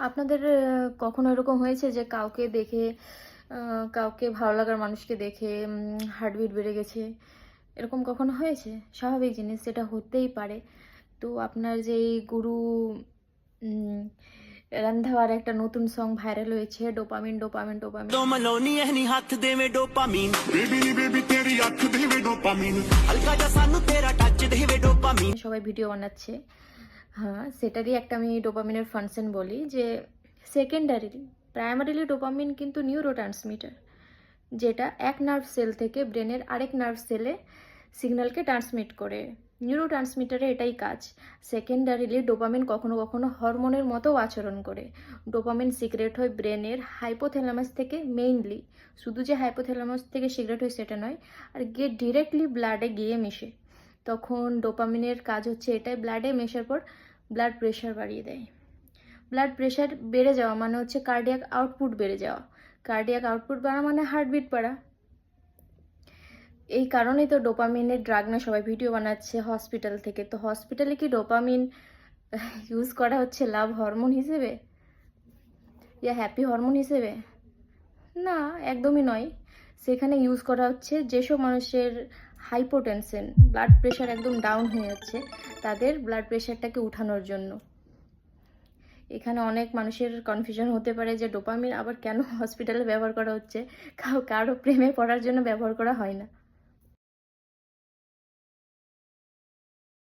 আপনাদের কখনো এরকম হয়েছে যে কাউকে দেখে কাউকে ভালো লাগার মানুষকে দেখে হার্টবিট বেড়ে গেছে? এরকম কখনো হয়েছে? স্বাভাবিক জিনিস, সেটা হতেই পারে। তো আপনার যে এই গুরু উম রন্ধাওয়ার একটা নতুন সং ভাইরাল হয়েছে, ডোপামিন ডোপামিন ডোপামিন। तो मलोनी है हाथ देवे डोपामीन बेबी नी बेबी तेरी अख देवे डोपामीन हल्का जा सानू तेरा टच देवे डोपामीन সবাই ভিডিও বানাচ্ছে। হ্যাঁ, সেটারই একটা আমি ডোপামিনের ফাংশন বলি যে সেকেন্ডারিলি, প্রাইমারিলি ডোপামিন কিন্তু নিউরো ট্রান্সমিটার, যেটা এক নার্ভ সেল থেকে ব্রেনের আরেক নার্ভ সেলে সিগন্যালকে ট্রান্সমিট করে। নিউরো ট্রান্সমিটারে এটাই কাজ। সেকেন্ডারিলি ডোপামিন কখনো কখনো হরমোনের মতো আচরণ করে। ডোপামিন সিক্রেট হয় ব্রেনের হাইপোথ্যালামাস থেকে মেইনলি, শুধু যে হাইপোথ্যালামাস থেকে সিক্রেট হয় সেটা নয়, আর গিয়ে ডিরেক্টলি ব্লাডে গিয়ে মিশে। তখন ডোপামিনের কাজ হচ্ছে এটাই, ব্লাডে মেশার পর ব্লাড প্রেশার বাড়িয়ে দেয়। ব্লাড প্রেশার বেড়ে যাওয়া মানে হচ্ছে কার্ডিয়াক আউটপুট বেড়ে যাওয়া। কার্ডিয়াক আউটপুট বাড়া মানে হার্টবিট বাড়া। এই কারণেই তো ডোপামিনের ড্রাগ না সবাই ভিডিও বানাচ্ছে হসপিটাল থেকে। তো হসপিটালে কি ডোপামিন ইউজ করা হচ্ছে লাভ হরমোন হিসেবে, ইয়া হ্যাপি হরমোন হিসেবে? না, একদমই নয়। সেখানে ইউজ করা হচ্ছে যেসব মানুষের হাইপোটেনশন, ব্লাড প্রেশার একদম ডাউন হয়ে যাচ্ছে, তাদের ব্লাড প্রেশারটাকে উঠানোর জন্য। এখানে অনেক মানুষের কনফিউশন হতে পারে যে ডোপামিন আবার কেন হসপিটালে ব্যবহার করা হচ্ছে। কারো প্রেমে পড়ার জন্য ব্যবহার করা হয় না।